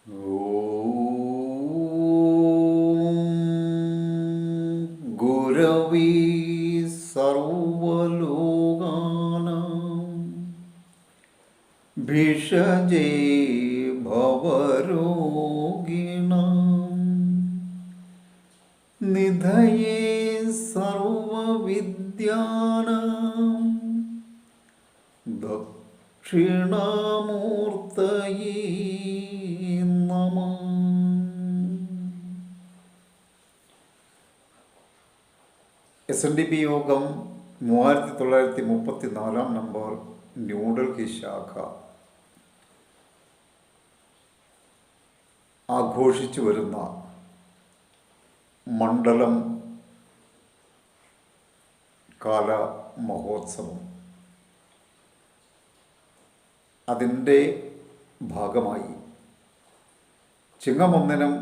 ഓം ഗുരവേ സർവലോകാനാം ഭിഷജേ ഭവരോഗിണാം നിധയേ സർവവിദ്യാനാം ദക്ഷിണാമൂർത്തയേ നമഃ. SNDP യോഗം 3934 number New Delhi ശാഖ ആഘോഷിച്ചു വരുന്ന മണ്ഡലം കാല മഹോത്സവം, അതിൻ്റെ ഭാഗമായി ചിങ്ങം 1-നും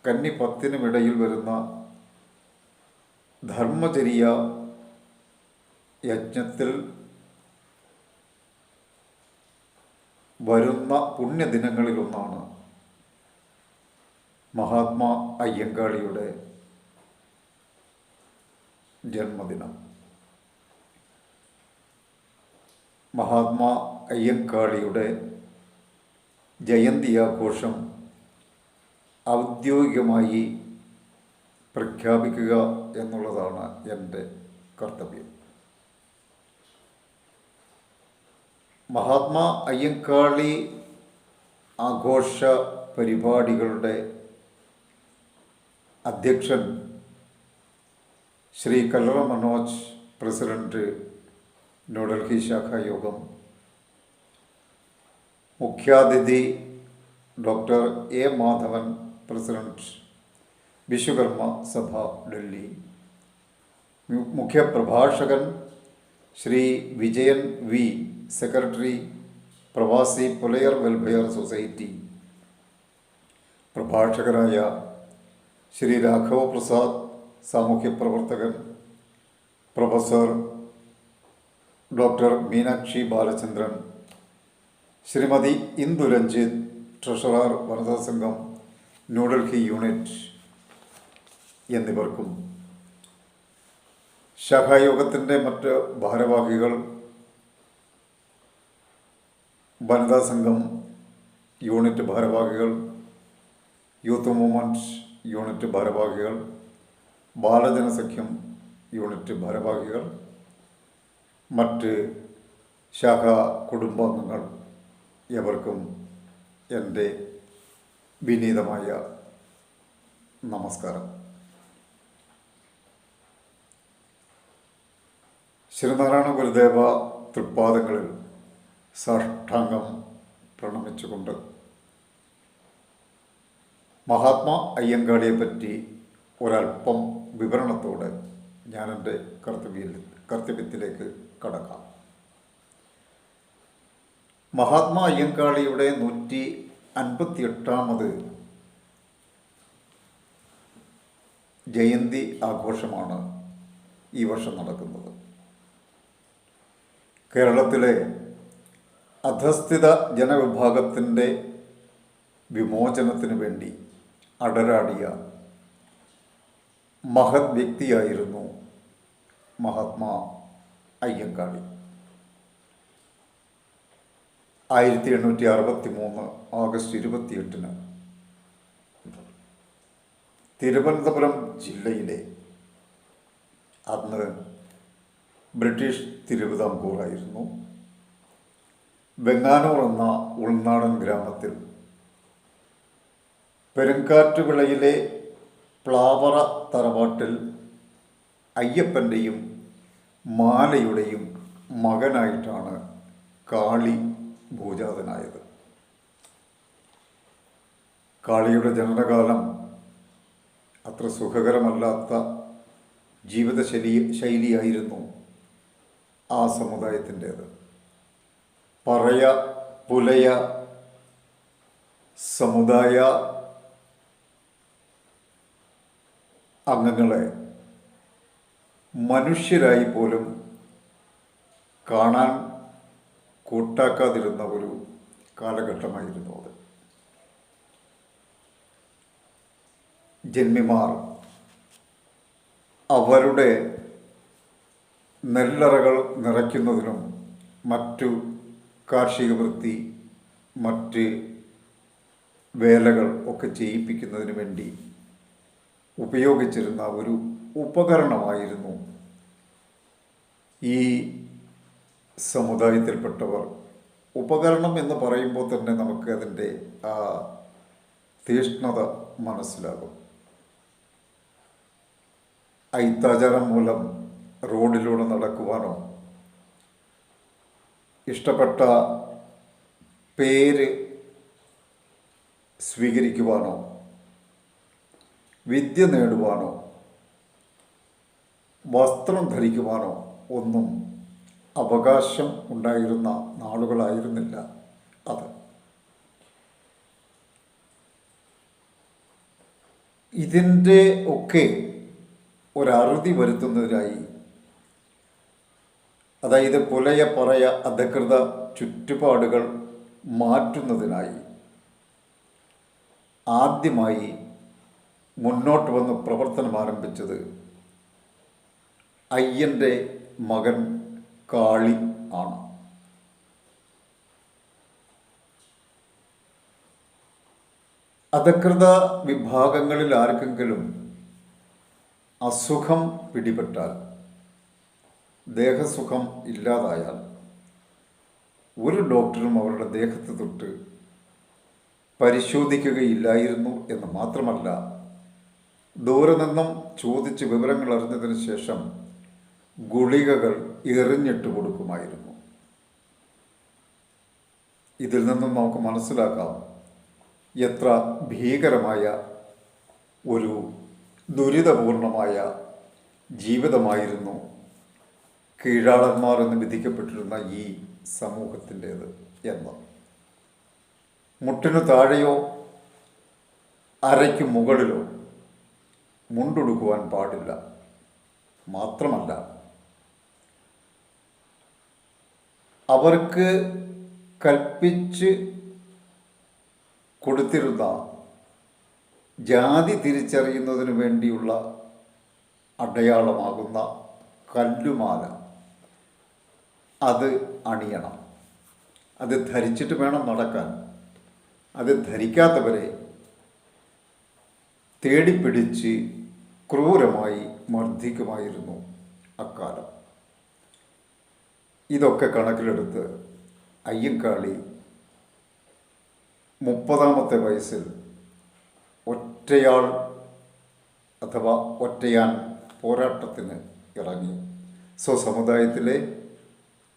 കന്നി 10-നും ഇടയിൽ വരുന്ന ധർമ്മചര്യ യജ്ഞത്തിൽ വരുന്ന പുണ്യദിനങ്ങളിലൊന്നാണ് മഹാത്മാ അയ്യങ്കാളിയുടെ ജന്മദിനം. മഹാത്മാ അയ്യങ്കാളിയുടെ ജയന്തി ആഘോഷം ഔദ്യോഗികമായി പ്രഖ്യാപിക്കുക എന്നുള്ളതാണ് എൻ്റെ കർത്തവ്യം. മഹാത്മാ അയ്യങ്കാളി ആഘോഷ പരിപാടികളുടെ അധ്യക്ഷൻ ശ്രീ കല്ലറ മനോജ്, പ്രസിഡന്റ് ന്യൂഡൽഹി ശാഖായോഗം, മുഖ്യാതിഥി doctor A Madhavan, president Vishwakarma സഭ ഡൽഹി, മുഖ്യപ്രഭാഷകൻ ശ്രീ വിജയൻ വി, സെക്രട്ടറി പ്രവാസി പുലയർ വെൽഫെയർ സൊസൈറ്റി, പ്രഭാഷകരായ ശ്രീ രാഘവ പ്രസാദ്, സാമൂഹ്യ പ്രവർത്തകൻ, professor doctor Meenakshi Balachandran, Shrimati Indu Ranjith, treasurer വനിതാ സംഘം ന്യൂഡൽഹി യൂണിറ്റ് എന്നിവർക്കും ശാഖായോഗത്തിൻ്റെ മറ്റ് ഭാരവാഹികൾ, വനിതാ സംഘം യൂണിറ്റ് ഭാരവാഹികൾ, യൂത്ത് മൂവ്മെൻറ്റ് യൂണിറ്റ് ഭാരവാഹികൾ, ബാലജനസഖ്യം യൂണിറ്റ് ഭാരവാഹികൾ, മറ്റ് ശാഖാ കുടുംബാംഗങ്ങൾ എവർക്കും എൻ്റെ വിനീതമായ നമസ്കാരം. ശ്രീനാരായണ ഗുരുദേവ തൃപ്പാദങ്ങളിൽ സാഷ്ടാംഗം പ്രണമിച്ചുകൊണ്ട് മഹാത്മാ അയ്യങ്കാളിയെപ്പറ്റി ഒരല്പം വിവരണത്തോടെ ഞാൻ എൻ്റെ കർത്തവ്യത്തിലേക്ക് കടക്കാം. മഹാത്മാ അയ്യങ്കാളിയുടെ 158ാമത് ജയന്തി ആഘോഷമാണ് ഈ വർഷം നടക്കുന്നത്. കേരളത്തിലെ അധസ്ഥിത ജനവിഭാഗത്തിൻ്റെ വിമോചനത്തിന് വേണ്ടി അടരാടിയ മഹത് വ്യക്തിയായിരുന്നു മഹാത്മാ അയ്യങ്കാളി. 1863 ഓഗസ്റ്റ് 28-ന് തിരുവനന്തപുരം ജില്ലയിലെ, അന്ന് ബ്രിട്ടീഷ് തിരുവിതാംകൂറായിരുന്നു, വെങ്ങാനൂർ എന്ന ഉൾനാടൻ ഗ്രാമത്തിൽ പെരുങ്കാറ്റുവിളയിലെ പ്ലാവറ തറവാട്ടിൽ അയ്യപ്പൻ്റെയും മാലയുടെയും മകനായിട്ടാണ് കാളി ഭൂജാതനായത്. കാളിയുടെ ജനനകാലം അത്ര സുഖകരമല്ലാത്ത ജീവിത ശൈലിയായിരുന്നു ആ സമുദായത്തിൻ്റേത്. പറയ പുലയ സമുദായ അംഗങ്ങളെ മനുഷ്യരായി പോലും കാണാൻ കൂട്ടാക്കാതിരുന്ന ഒരു കാലഘട്ടമായിരുന്നു അത്. ജന്മിമാർ അവരുടെ നെല്ലറകൾ നിറയ്ക്കുന്നതിനും മറ്റു കാർഷിക വൃത്തി മറ്റ് വേലകൾ ഒക്കെ ചെയ്യിപ്പിക്കുന്നതിന് വേണ്ടി ഉപയോഗിച്ചിരുന്ന ഒരു ഉപകരണമായിരുന്നു ഈ സമുദായത്തിൽപ്പെട്ടവർ. ഉപകരണം എന്ന് പറയുമ്പോൾ തന്നെ നമുക്ക് അതിൻ്റെ ആ തീഷ്ണത മനസ്സിലാകും. അയിത്താചാരം മൂലം റോഡിലൂടെ നടക്കുവാനോ ഇഷ്ടപ്പെട്ട പേര് സ്വീകരിക്കുവാനോ വിദ്യ നേടുവാനോ വസ്ത്രം ധരിക്കുവാനോ ഒന്നും അവകാശം ഉണ്ടായിരുന്ന നാളുകളായിരുന്നില്ല അത്. ഇതിൻ്റെ ഒക്കെ ഒരറുതി വരുത്തുന്നതിനായി, അതായത് പുലയ പറയ അധികൃത ചുറ്റുപാടുകൾ മാറ്റുന്നതിനായി ആദ്യമായി മുന്നോട്ട് വന്ന് പ്രവർത്തനം ആരംഭിച്ചത് അയ്യൻ്റെ മകൻ കാളി ആണ്. അധികൃത വിഭാഗങ്ങളിൽ ആർക്കെങ്കിലും അസുഖം പിടിപെട്ടാൽ, ദേഹസുഖം ഇല്ലാതായാൽ ഒരു ഡോക്ടറും അവരുടെ ദേഹത്ത് തൊട്ട് പരിശോധിക്കുകയില്ലായിരുന്നു എന്ന് മാത്രമല്ല, ദൂരെ നിന്നും ചോദിച്ച് വിവരങ്ങൾ അറിഞ്ഞതിന് ശേഷം ഗുളികകൾ എറിഞ്ഞിട്ട് കൊടുക്കുമായിരുന്നു. ഇതിൽ നിന്നും നമുക്ക് മനസ്സിലാക്കാം എത്ര ഭീകരമായ ഒരു ദുരിതപൂർണമായ ജീവിതമായിരുന്നു കീഴാളന്മാർ എന്ന് വിധിക്കപ്പെട്ടിരുന്ന ഈ സമൂഹത്തിൻ്റേത് എന്ന്. മുട്ടിനു താഴെയോ അരയ്ക്ക് മുകളിലോ മുണ്ടുടുക്കുവാൻ പാടില്ല. മാത്രമല്ല, അവർക്ക് കൽപ്പിച്ച് കൊടുത്തിരുന്ന ജാതി തിരിച്ചറിയുന്നതിന് വേണ്ടിയുള്ള അടയാളമാകുന്ന കല്ലുമാല അത് അണിയണം. അത് ധരിച്ചിട്ട് വേണം നടക്കാൻ. അത് ധരിക്കാത്തവരെ തേടിപ്പിടിച്ച് ക്രൂരമായി മർദ്ദിക്കുമായിരുന്നു അക്കാലം. ഇതൊക്കെ കണക്കിലെടുത്ത് അയ്യങ്കാളി 30ാമത്തെ വയസ്സിൽ ഒറ്റയാൾ അഥവാ ഒറ്റയാൻ പോരാട്ടത്തിന് ഇറങ്ങി. സ്വസമുദായത്തിലെ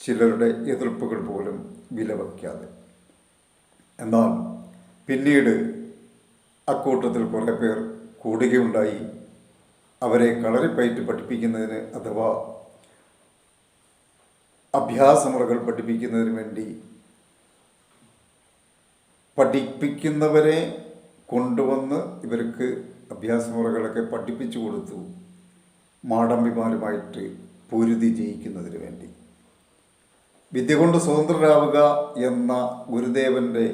ചിലരുടെ എതിർപ്പുകൾ പോലും വിലവയ്ക്കാതെ. എന്നാൽ പിന്നീട് അക്കൂട്ടത്തിൽ കുറേ പേർ കൂടുകയുണ്ടായി. അവരെ കളരിപ്പയറ്റ് പഠിപ്പിക്കുന്നതിന് അഥവാ അഭ്യാസമുറകൾ പഠിപ്പിക്കുന്നതിന് വേണ്ടി പഠിപ്പിക്കുന്നവരെ കൊണ്ടുവന്ന് ഇവർക്ക് അഭ്യാസമുറകളൊക്കെ പഠിപ്പിച്ചു കൊടുത്തു, മാടമ്പിമാരുമായിട്ട് പൊരുതി ജയിക്കുന്നതിന് വേണ്ടി. വിദ്യ കൊണ്ട് സ്വതന്ത്രരാവുക എന്ന ഗുരുദേവൻ്റെ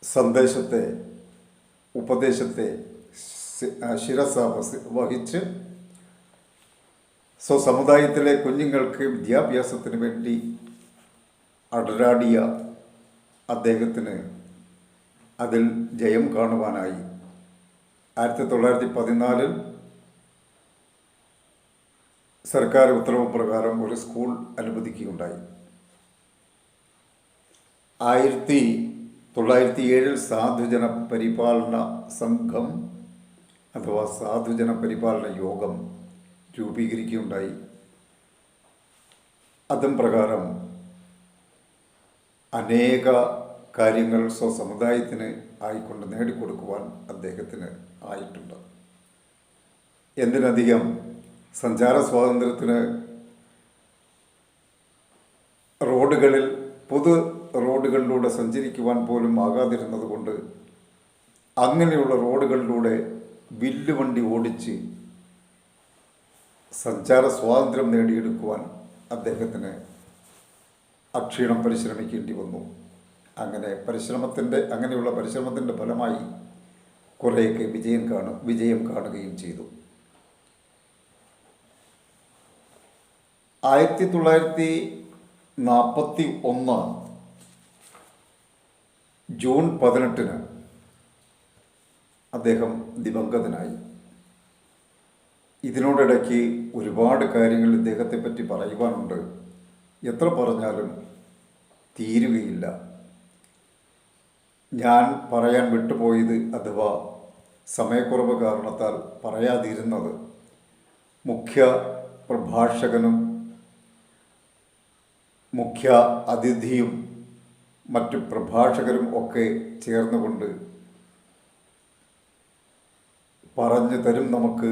സന്ദേശത്തെ, ഉപദേശത്തെ ശിരസ വഹിച്ച് സ്വസമുദായത്തിലെ കുഞ്ഞുങ്ങൾക്ക് വിദ്യാഭ്യാസത്തിന് വേണ്ടി അടരാടിയ അദ്ദേഹത്തിന് അതിൽ ജയം കാണുവാനായി 1914 സർക്കാർ ഉത്തരവ് പ്രകാരം ഒരു സ്കൂൾ അനുവദിക്കുകയുണ്ടായി. 1907 സാധുജന പരിപാലന സംഘം അഥവാ സാധുജന പരിപാലന യോഗം രൂപീകരിക്കുകയുണ്ടായി. അതും പ്രകാരം അനേക കാര്യങ്ങൾ സ്വസമുദായത്തിന് ആയിക്കൊണ്ട് നേടിക്കൊടുക്കുവാൻ അദ്ദേഹത്തിന് ആയിട്ടുണ്ട്. എന്തിനധികം സഞ്ചാര സ്വാതന്ത്ര്യത്തിന് റോഡുകളിൽ പൊതു റോഡുകളിലൂടെ സഞ്ചരിക്കുവാൻ പോലും ആകാതിരുന്നത് കൊണ്ട് അങ്ങനെയുള്ള റോഡുകളിലൂടെ വില്ലുവണ്ടി ഓടിച്ച് സഞ്ചാര സ്വാതന്ത്ര്യം നേടിയെടുക്കുവാൻ അദ്ദേഹത്തിന് അക്ഷീണം പരിശ്രമിക്കേണ്ടി വന്നു. അങ്ങനെയുള്ള പരിശ്രമത്തിൻ്റെ ഫലമായി കുറേയൊക്കെ വിജയം കാണുകയും ചെയ്തു. 1941 ജൂൺ 18 അദ്ദേഹം ദിവംഗതനായി. ഇതിനോടിടയ്ക്ക് ഒരുപാട് കാര്യങ്ങൾ ഇദ്ദേഹത്തെപ്പറ്റി പറയുവാനുണ്ട്. എത്ര പറഞ്ഞാലും തീരുകയില്ല. ഞാൻ പറയാൻ വിട്ടുപോയത്, അഥവാ സമയക്കുറവ് കാരണത്താൽ പറയാതിരുന്നത്, മുഖ്യ പ്രഭാഷകനും മുഖ്യ അതിഥിയും മറ്റു പ്രഭാഷകരും ഒക്കെ ചേർന്നുകൊണ്ട് പറഞ്ഞു തരും നമുക്ക്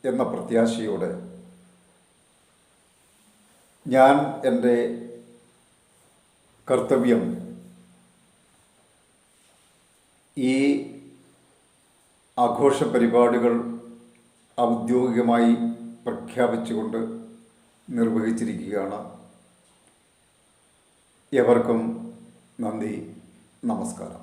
എന്ന പ്രത്യാശയോടെ ഞാൻ എൻ്റെ കർത്തവ്യം ഈ ആഘോഷ പരിപാടികൾ ഔദ്യോഗികമായി പ്രഖ്യാപിച്ചുകൊണ്ട് നിർവഹിച്ചിരിക്കുകയാണ്. എവർക്കും നന്ദി, നമസ്കാരം.